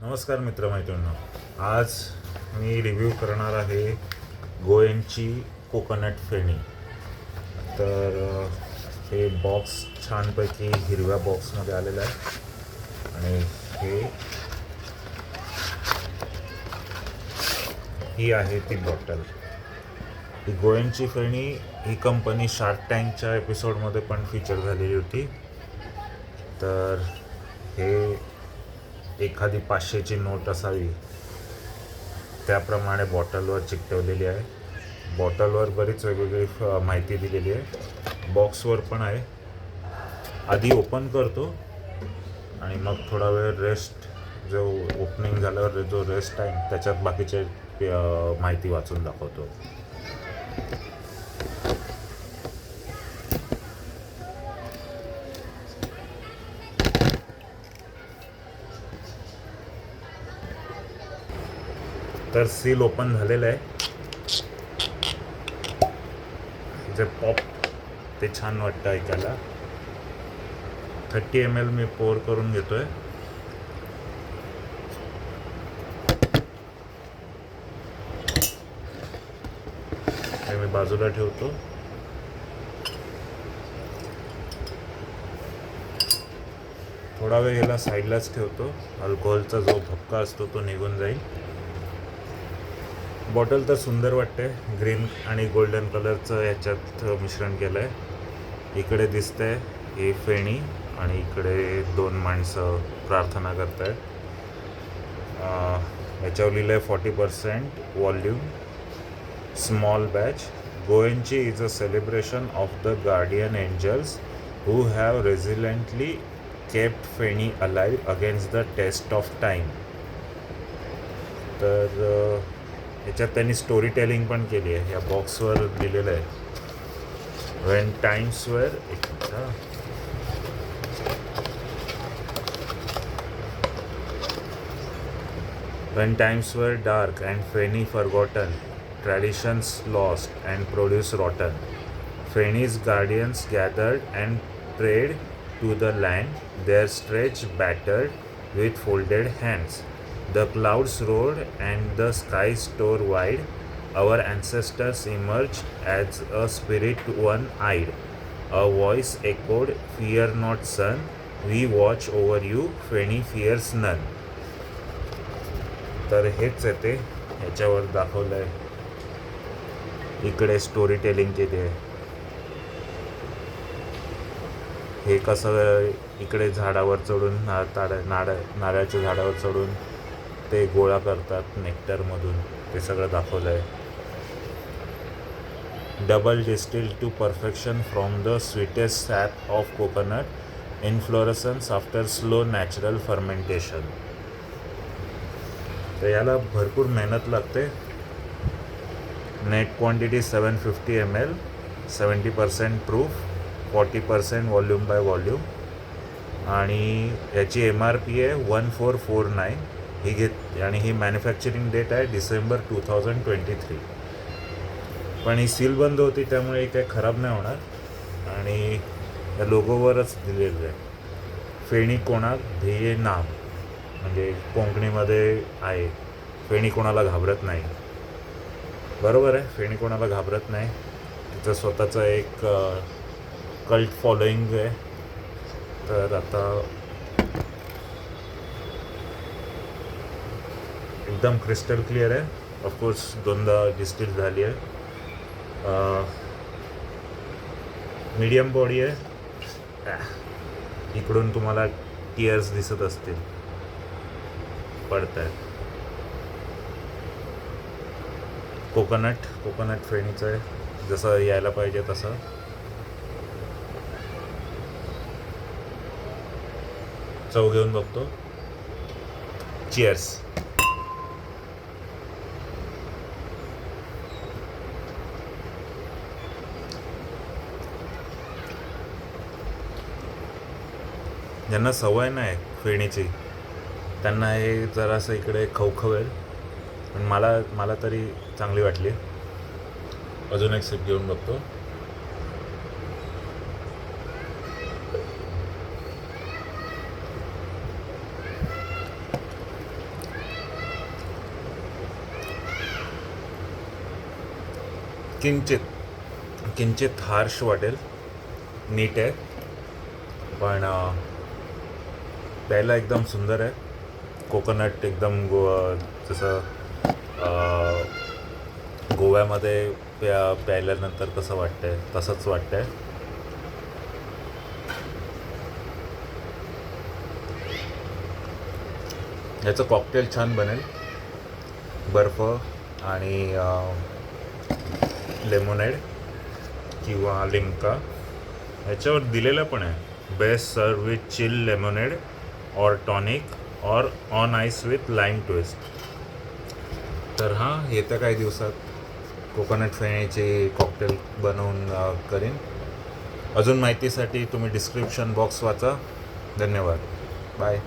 नमस्कार मित्रमैत्रिणींनो, आज मी रिव्ह्यू करणार आहे गोयनची कोकोनट फेणी. तर हे बॉक्स छानपैकी हिरव्या बॉक्समध्ये आलेलं आहे आणि ही आहे ती बॉटल. ही गोयनची फेणी ही कंपनी शार्क टँकच्या एपिसोडमध्ये पण फीचर झालेली होती. तर हे एखादी 500ची नोट असावी त्याप्रमाणे बॉटलवर चिकटवलेली आहे. बॉटलवर बरीच वेगवेगळी माहिती दिलेली आहे, बॉक्सवर पण आहे. आधी ओपन करतो आणि मग थोडा वेळ रेस्ट, जो ओपनिंग झाल्यावर जो रेस्ट टाईम त्याच्यात बाकीचे माहिती वाचून दाखवतो. तर सील ओपन झालेलं आहे. जे पॉप ते छान वाटतं ऐकायला. 30 ml मी पोर करून घेतोय. हे मी बाजूला ठेवतो. थोडा वेळ ह्याला साईडलाच ठेवतो. अल्कोहोलचा जो धक्का असतो तो निघून जाईल. बॉटल तर सुंदर वाटते. ग्रीन आणि गोल्डन कलरचं याच्यात मिश्रण केलं आहे. इकडे दिसतंय ही फेणी आणि इकडे 2 माणसं प्रार्थना करत आहेत. याच्यावर लिहिलं आहे 40% volume, small batch. Goenchi is a celebration of the guardian angels who have resiliently kept feni alive against the test of time. तर याच्यात त्यांनी स्टोरी टेलिंग पण केली आहे. या बॉक्सवर लिहिलेलं आहे when times were When times were dark and Feni forgotten, traditions lost and produce rotten, Feni's guardians gathered and prayed to the land, their stretched battered with folded hands. The clouds roared and the skies tore wide. Our ancestors emerged as a spirit one-eyed. A voice echoed, "Fear not, son. We watch over you. Feni fears none." तर हेच आहे ते. ह्याच्यावर दाखवलं आहे. इकडे story telling केली आहे. हे कसं इकडे झाडावर चढून नारळाच्या झाडावर चढून ते गोळा करतात नेक्टरमधून, ते सगळं दाखवलं आहे. Double distilled to perfection from the sweetest sap of coconut, inflorescence after slow natural fermentation. तर याला भरपूर मेहनत लागते. Net quantity 750 ml, 70% proof, 40% volume by volume. आणि याची MRP आहे 1449. आणि ही मॅन्युफॅक्चरिंग डेट आहे डिसेंबर 2023. पण ही सीलबंद होती त्यामुळे ही काही खराब नाही होणार. आणि या लोगोवरच दिलेलं आहे फेणी कोणाक ध्येय नाम, म्हणजे कोंकणीमध्ये आहे फेणी कोणाला घाबरत नाही. बरोबर आहे, फेणी कोणाला घाबरत नाही. तिचं स्वतःचं एक कल्ट फॉलोईंग आहे. तर आता एकदम क्रिस्टल क्लिअर आहे. ऑफकोर्स 2दा डिस्टिल झाली आहे. मीडियम बॉडी आहे. इकडून तुम्हाला टिअर्स दिसत असतील, पडत आहे. कोकोनट फेणीचं आहे, जसं यायला पाहिजे तसं. चव घेऊन बघतो. चिअर्स. ज्यांना सवय नाही फेणीची त्यांना हे जरासं इकडे खवखवेल, पण मला तरी चांगली वाटली. अजून एक सिप घेऊन बघतो. किंचित हार्श वाटेल, नीट आहे पण प्यायला एकदम सुंदर आहे. कोकोनट एकदम जसं गोव्यामध्ये प्यायल्यानंतर कसं वाटतंय तसंच वाटतंय. याचं कॉकटेल छान बनेल. बर्फ आणि लेमोनेड किंवा लिम्का याच्यावर दिलेलं पण आहे, बेस्ट सर्व विथ चिल लेमोनेड और टॉनिक और on ice with lime twist. तर हां, येत्या काही दिवसात कोकोनट फेण्याची कॉकटेल बनवून करीन. अजून माहितीसाठी तुम्ही डिस्क्रिप्शन बॉक्स वाचा. धन्यवाद. बाय.